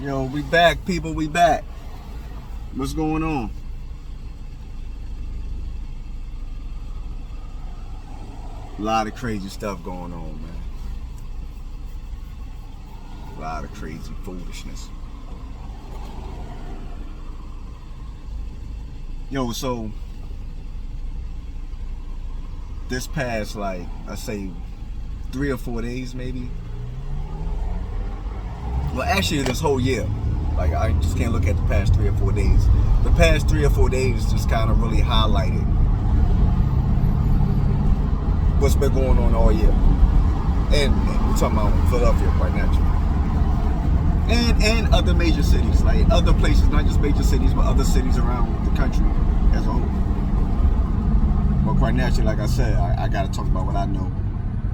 Yo, we back, people, we back. What's going on? A lot of crazy stuff going on, man. A lot of crazy foolishness. Yo, so this past, like, I say 3 or 4 days, maybe. Well, actually, this whole year. Like, I just can't look at the past 3 or 4 days. The past 3 or 4 days just kind of really highlighted what's been going on all year. And we're talking about Philadelphia right now. And other major cities, like other places, not just major cities, but other cities around the country as a whole. But quite naturally, like I said, I got to talk about what I know.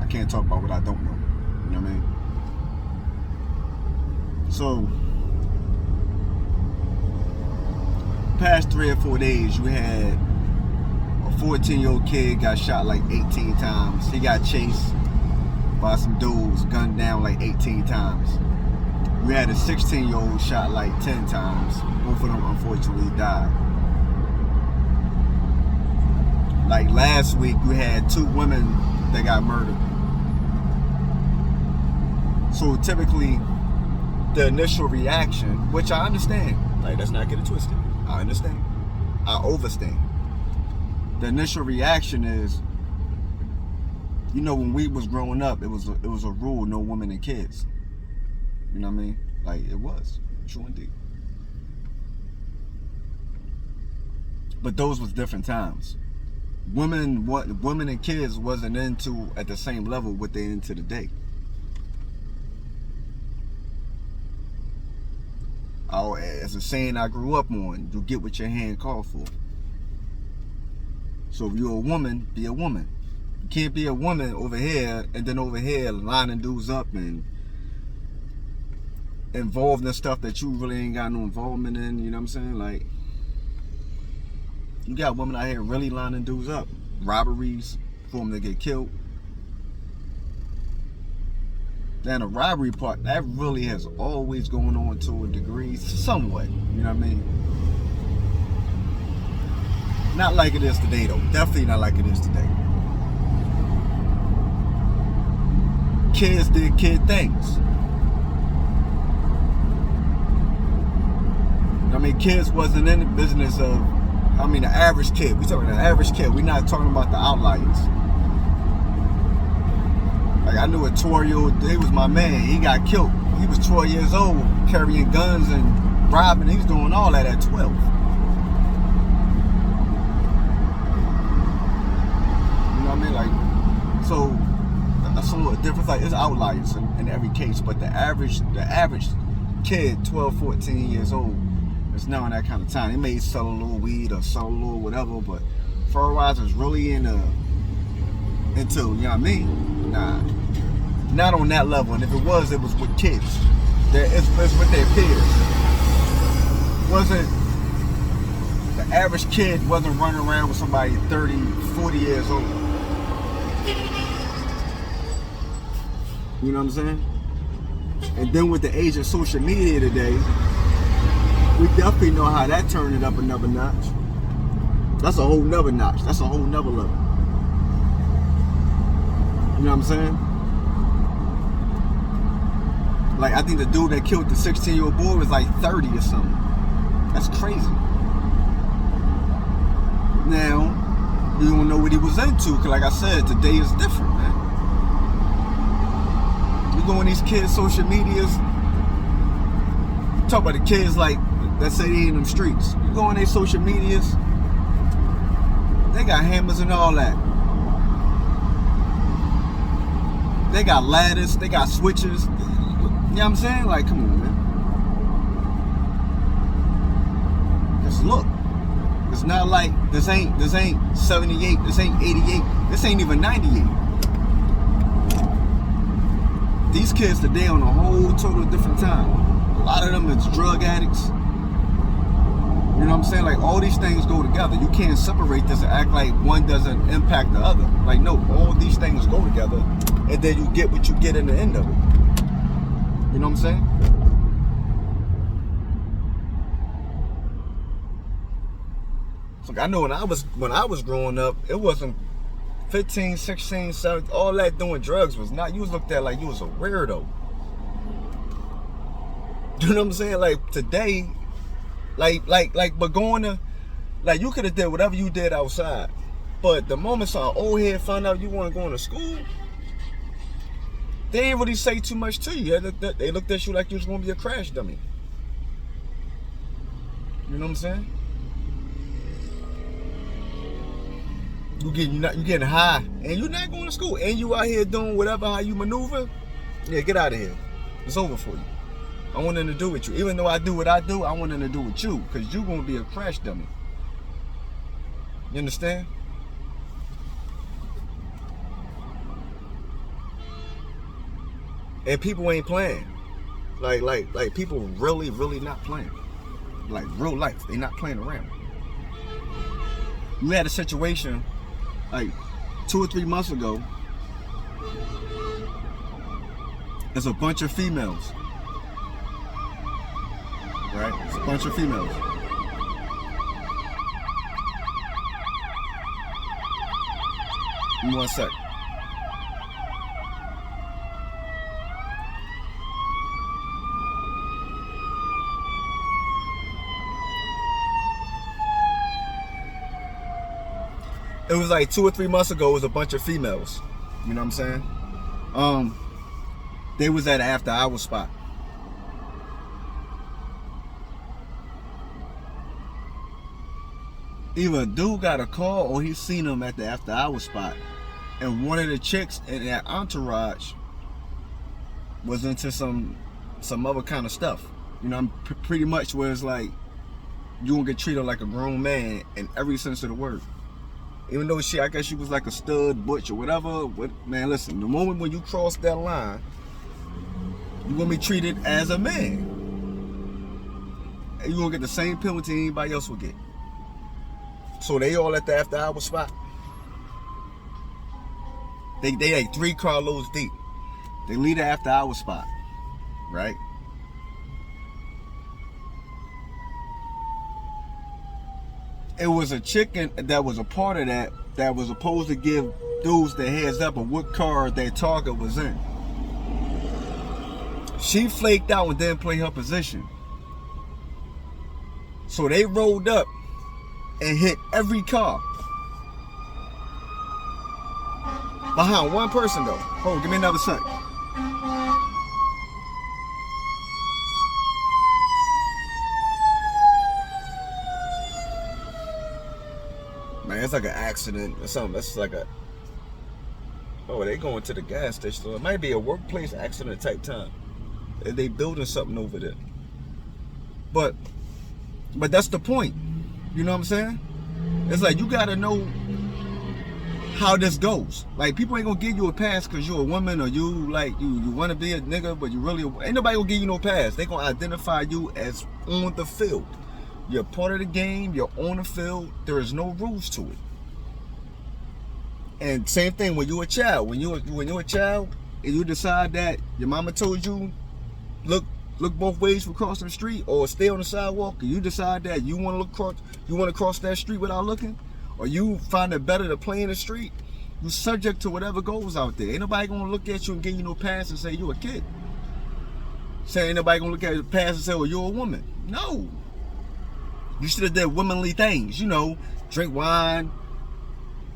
I can't talk about what I don't know. You know what I mean? So, past 3 or 4 days, you had a 14-year-old kid got shot like 18 times. He got chased by some dudes, gunned down like 18 times. We had a 16-year-old shot like 10 times. Both of them unfortunately died. Like last week, we had 2 women that got murdered. So typically, the initial reaction, which I understand, like, let's not get it twisted. I understand. I overstand. The initial reaction is, you know, when we was growing up, it was a rule: no women and kids. You know what I mean? Like, it was true indeed. But those was different times. Women and kids wasn't into at the same level what they into today. As a saying I grew up on, you get what your hand called for. So if you're a woman, be a woman. You can't be a woman over here and then over here lining dudes up and involved in stuff that you really ain't got no involvement in. You know what I'm saying? Like, you got women out here really lining dudes up. Robberies for them to get killed. Then the robbery part, that really has always going on to a degree, somewhat. You know what I mean? Not like it is today, though. Definitely not like it is today. Kids did kid things. I mean, kids wasn't in the business of, the average kid. We talking about the average kid. We're not talking about the outliers. Like, I knew a 12-year-old, he was my man. He got killed. He was 12 years old, carrying guns and robbing. He was doing all that at 12. You know what I mean? Like, so that's a little different. Like, it's outliers in every case, but the average kid, 12, 14 years old, is now in that kind of time. They may sell a little weed or sell a little whatever, but fur-wise is really into, you know what I mean? Nah, not on that level. And if it was with kids. It's with their peers. The average kid wasn't running around with somebody 30, 40 years old. You know what I'm saying? And then with the age of social media today, we definitely know how that turned it up another notch. That's a whole nother notch. That's a whole nother level. You know what I'm saying? Like, I think the dude that killed the 16-year-old boy was like 30 or something. That's crazy. Now, you don't know what he was into, because like I said, today is different, man. You go on these kids' social medias, talk about the kids like, that say they in them streets. You go on their social medias, they got hammers and all that. They got ladders, they got switches. You know what I'm saying? Like, come on, man. Just look. It's not like this ain't 78, this ain't 88, this ain't even 98. These kids today on a whole total different time. A lot of them is drug addicts. You know what I'm saying? Like, all these things go together. You can't separate this and act like one doesn't impact the other. Like, no, all these things go together, and then you get what you get in the end of it. You know what I'm saying? I know when I was growing up, it wasn't 15, 16, 17, all that doing drugs was not, you was looked at like you was a weirdo. You know what I'm saying? Like today, but going to, like you could have did whatever you did outside. But the moment some old head found out you weren't going to school, they didn't really say too much to you. They looked at you like you was going to be a crash dummy. You know what I'm saying? You getting high, and you're not going to school, and you out here doing whatever how you maneuver. Yeah, get out of here. It's over for you. I want nothing to do with you. Even though I do what I do, I want nothing to do with you, because you're going to be a crash dummy. You understand? And people ain't playing. Like people really, really not playing. Like real life. They not playing around. You had a situation like 2 or 3 months ago. There's a bunch of females. Right? It's a bunch of females. Give me 1 sec. It was like 2 or 3 months ago. It was a bunch of females. You know what I'm saying? They was at an after hours spot. Either a dude got a call or he seen them at the after hours spot, and one of the chicks in that entourage was into some other kind of stuff. You know, I'm pretty much where it's like you gonna get treated like a grown man in every sense of the word. Even though I guess she was like a stud, butch, or whatever. Man, listen, the moment when you cross that line, you're gonna be treated as a man. And you're gonna get the same penalty anybody else will get. So they all at the after hour spot. They like 3 carloads deep. They leave the after hour spot, right? It was a chicken that was a part of that was supposed to give dudes the heads up of what car their target was in. She flaked out and didn't play her position. So they rolled up and hit every car. Behind one person though. Hold on, give me another sec. Man, it's like an accident or something. That's like a... Oh, they going to the gas station. So it might be a workplace accident type time. They building something over there. But that's the point. You know what I'm saying? It's like you gotta know how this goes. Like people ain't gonna give you a pass because you're a woman or you like you want to be a nigga, but you really ain't nobody gonna give you no pass. They gonna identify you as on the field. You're part of the game. You're on the field. There is no rules to it. And same thing when you're a child. When you're a child and you decide that your mama told you look both ways for crossing the street or stay on the sidewalk, and you decide that you want to cross that street without looking, or you find it better to play in the street, you're subject to whatever goes out there. Ain't nobody gonna look at you and give you no pass and say you're a kid. Ain't nobody gonna look at the pass and say, well, you're a woman. No. You should have did womanly things, you know, drink wine,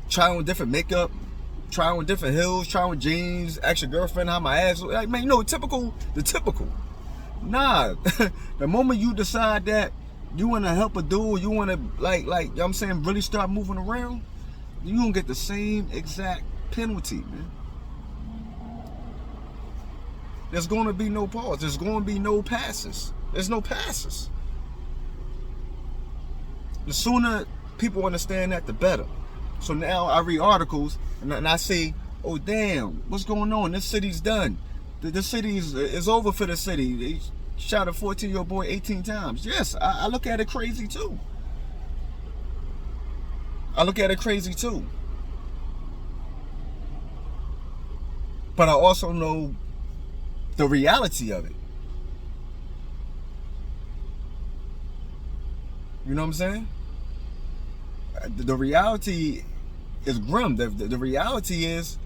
try on different makeup, try on different heels, try on jeans, ask your girlfriend how my ass looks. Like, man, you know, the typical. Nah, the moment you decide that you want to help a dude, you want to like, you know what I'm saying, really start moving around, you gonna get the same exact penalty, man. There's gonna be no pause. There's gonna be no passes. There's no passes. The sooner people understand that, the better. So now I read articles and I say, oh damn, what's going on? This city's done. The city is over for the city. They shot a 14-year-old boy 18 times. Yes, I look at it crazy too. But I also know the reality of it. You know what I'm saying? The reality is grim. The reality is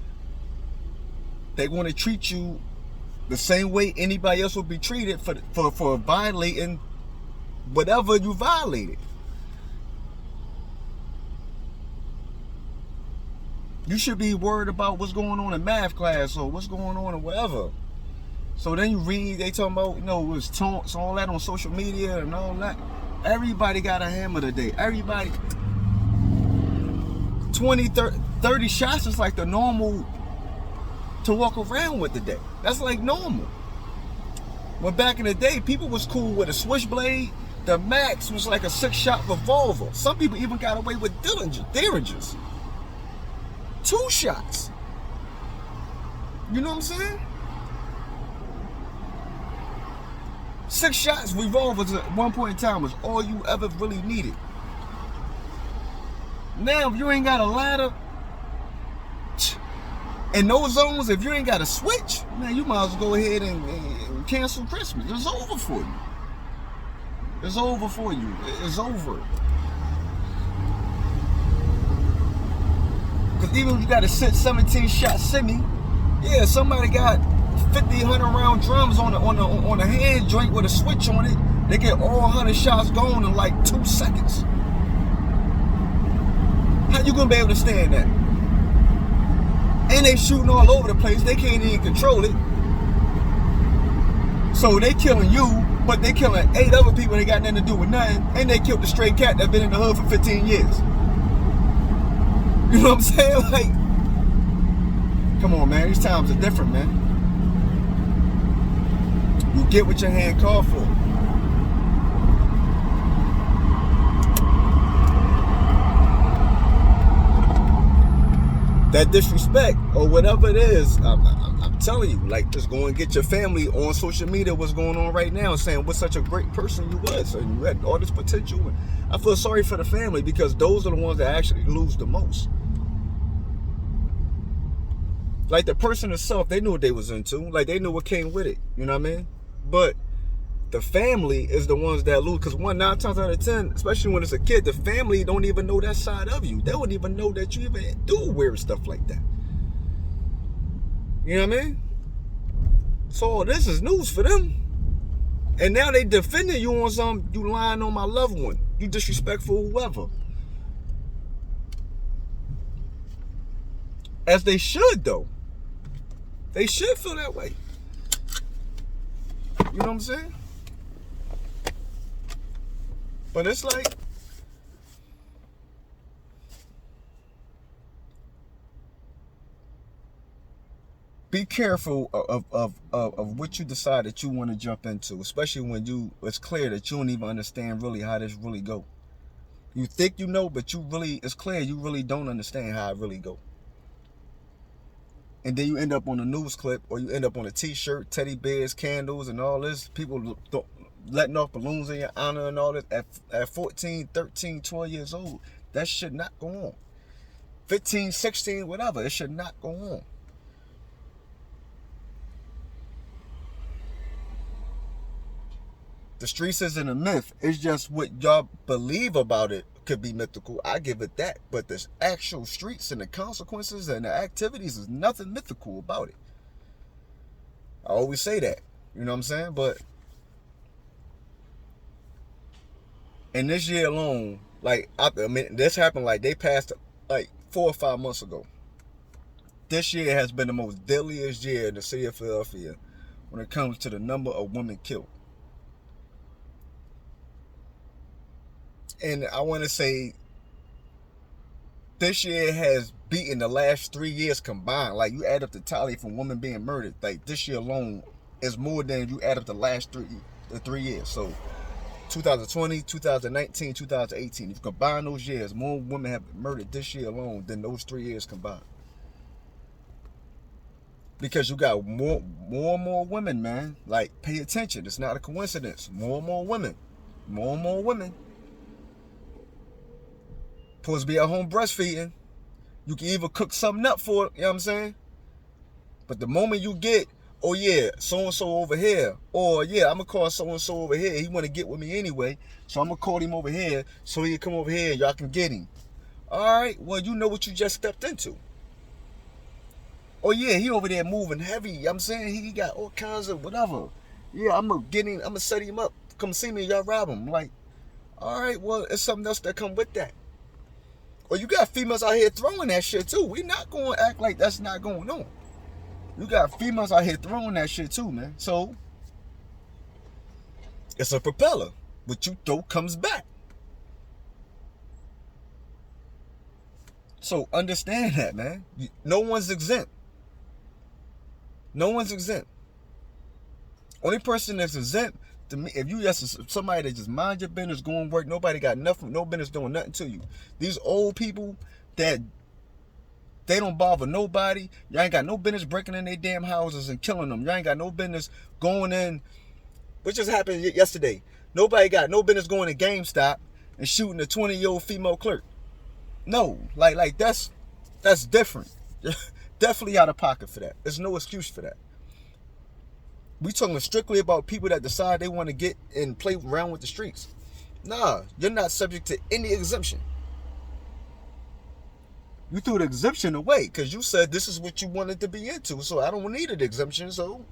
they want to treat you the same way anybody else would be treated for violating whatever you violated. You should be worried about what's going on in math class or what's going on or whatever. So then you read, they talking about, it was taunts, all that on social media and all that. Everybody got a hammer today. Everybody, 20, 30 shots is like the normal to walk around with today. That's like normal. When back in the day, people was cool with a switchblade. The max was like a 6-shot revolver. Some people even got away with Derringers. 2 shots. You know what I'm saying? 6 shots, revolvers at one point in time was all you ever really needed. Now, if you ain't got a ladder, in those zones, if you ain't got a switch, man, you might as well go ahead and cancel Christmas. It's over for you. It's over for you. It's over. Because even if you got to sit 17-shot semi, yeah, somebody got 50, 100 round drums on a hand joint with a switch on it. They get all 100 shots going in like 2 seconds. How you gonna be able to stand that? And they shooting all over the place. They can't even control it. So they killing you, but they killing 8 other people that got nothing to do with nothing. And they killed the stray cat that been in the hood for 15 years. You know what I'm saying? Like, come on, man. These times are different, man. You get what your hand called for. That disrespect or whatever it is, I'm telling you, like, just go and get your family on social media what's going on right now, saying what such a great person you was and you had all this potential. And I feel sorry for the family because those are the ones that actually lose the most. Like the person itself, they knew what they was into. Like they knew what came with it. You know what I mean? But the family is the ones that lose. Because 9 times out of 10, especially when it's a kid, the family don't even know that side of you. They wouldn't even know that you even do weird stuff like that. You know what I mean? So this is news for them. And now they defending you on some, you lying on my loved one. You disrespectful whoever. As they should, though. They should feel that way. You know what I'm saying? But it's like, be careful of what you decide that you want to jump into, especially when it's clear that you don't even understand really how this really go. You think you know, but it's clear you really don't understand how it really go. And then you end up on a news clip, or you end up on a t-shirt, teddy bears, candles, and all this. People letting off balloons in your honor and all this. At 14, 13, 12 years old, that should not go on. 15, 16, whatever, it should not go on. The streets isn't a myth. It's just what y'all believe about it could be mythical. I give it that. But the actual streets and the consequences and the activities is nothing mythical about it. I always say that. You know what I'm saying? But in this year alone, like, I mean, this happened like they passed like 4 or 5 months ago. This year has been the most deadliest year in the city of Philadelphia when it comes to the number of women killed. And I want to say this year has beaten the last 3 years combined. Like, you add up the tally from women being murdered, like this year alone is more than you add up the last 3 years. So 2020, 2019, 2018. If you combine those years, more women have been murdered this year alone than those 3 years combined. Because you got more and more women, man. Like, pay attention. It's not a coincidence. More and more women. More and more women. Supposed to be at home breastfeeding. You can either cook something up for it, you know what I'm saying? But the moment you get, oh yeah, so-and-so over here, or yeah, I'm going to call so-and-so over here. He want to get with me anyway, so I'm going to call him over here so he can come over here and y'all can get him. All right, well, you know what you just stepped into. Oh yeah, he over there moving heavy. I'm saying he got all kinds of whatever. Yeah, I'm gonna set him up. Come see me, y'all rob him. Like, all right, well, it's something else that come with that. Or you got females out here throwing that shit too. We not gonna act like that's not going on. You got females out here throwing that shit too, man. So it's a propeller. What you throw comes back. So understand that, man. No one's exempt. No one's exempt. Only person that's exempt to me, if you just somebody that just mind your business, going to work, nobody got nothing, no business doing nothing to you. These old people that they don't bother nobody. Y'all ain't got no business breaking in their damn houses and killing them. Y'all ain't got no business going in. What just happened yesterday? Nobody got no business going to GameStop and shooting a 20-year-old female clerk. No, like that's different. Definitely out of pocket for that. There's no excuse for that. We talking strictly about people that decide they want to get and play around with the streets. Nah, you're not subject to any exemption. You threw the exemption away because you said this is what you wanted to be into. So I don't need an exemption. So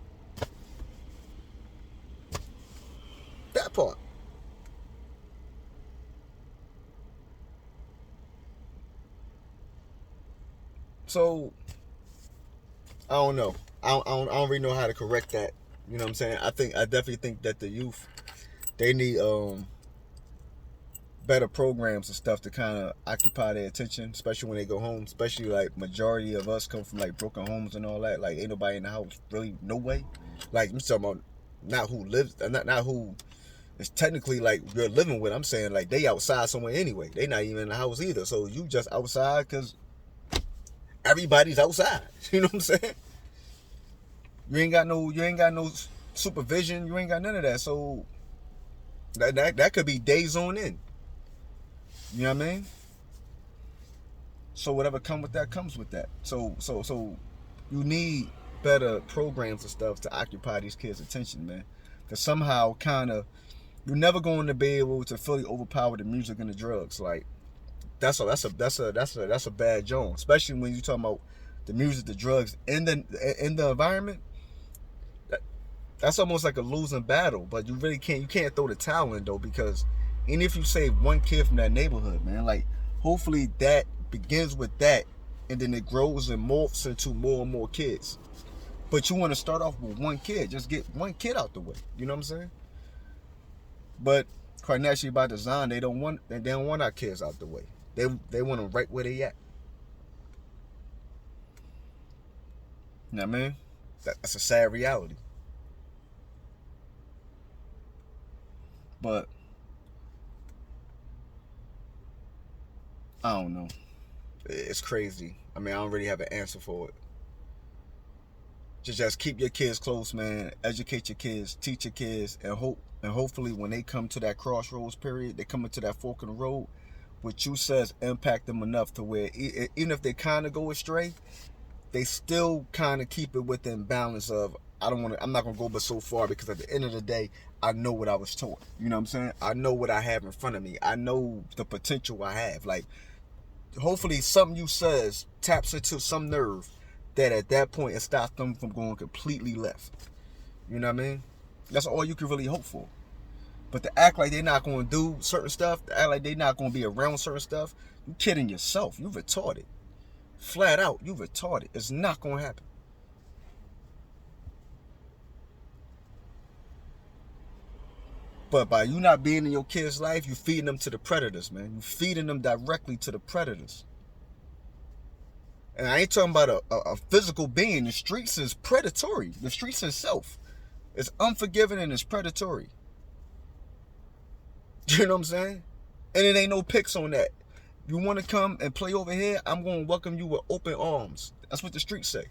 that part. So I don't know. I don't really know how to correct that. You know what I'm saying? I definitely think that the youth, they need better programs and stuff to kind of occupy their attention, especially when they go home. Especially like majority of us come from like broken homes and all that. Like ain't nobody in the house really, no way. Like I'm talking about not who lives, not who is technically like you're living with. I'm saying like they outside somewhere anyway. They not even in the house either. So you just outside because everybody's outside. You know what I'm saying? You ain't got no supervision. You ain't got none of that. So that could be days on end. You know what I mean? So whatever come with that comes with that. So you need better programs and stuff to occupy these kids' attention, man. Because somehow, kind of, you're never going to be able to fully overpower the music and the drugs. Like that's a bad joint, especially when you talking about the music, the drugs, in the environment. That's almost like a losing battle. But you can't throw the towel in though, because even if you save one kid from that neighborhood, man, like hopefully that begins with that, and then it grows and morphs into more and more kids. But you want to start off with one kid, just get one kid out the way. You know what I'm saying? But quite naturally, by design, they don't want our kids out the way. They want them right where they at. You know what I mean? That's a sad reality. But I don't know. It's crazy. I mean, I don't really have an answer for it. Just keep your kids close, man. Educate your kids, teach your kids, and hopefully when they come to that crossroads period, they come into that fork in the road, what you says impact them enough to where even if they kind of go astray, they still kind of keep it within balance of I'm not gonna go but so far, because at the end of the day, I know what I was taught. You know what I'm saying? I know what I have in front of me. I know the potential I have. Like hopefully something you says taps into some nerve that at that point it stops them from going completely left. You know what I mean? That's all you can really hope for. But to act like they're not going to do certain stuff, to act like they're not going to be around certain stuff, you're kidding yourself. You retarded. Flat out, you retarded. It's not going to happen. But by you not being in your kid's life, you're feeding them to the predators, man. You're feeding them directly to the predators. And I ain't talking about a physical being. The streets is predatory. The streets itself is unforgiving and it's predatory. You know what I'm saying? And it ain't no picks on that. You want to come and play over here, I'm going to welcome you with open arms. That's what the streets say.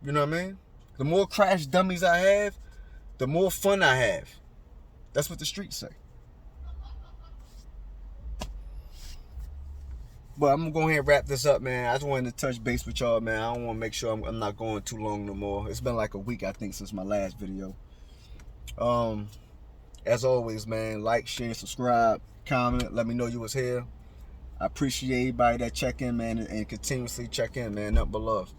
You know what I mean? The more crash dummies I have, the more fun I have. That's what the streets say. But I'm going to go ahead and wrap this up, man. I just wanted to touch base with y'all, man. I don't want to make sure I'm not going too long no more. It's been like a week, I think, since my last video. As always, man, like, share, subscribe, comment, let me know you was here. I appreciate everybody that check in, man, and continuously check in, man. Nothing but love.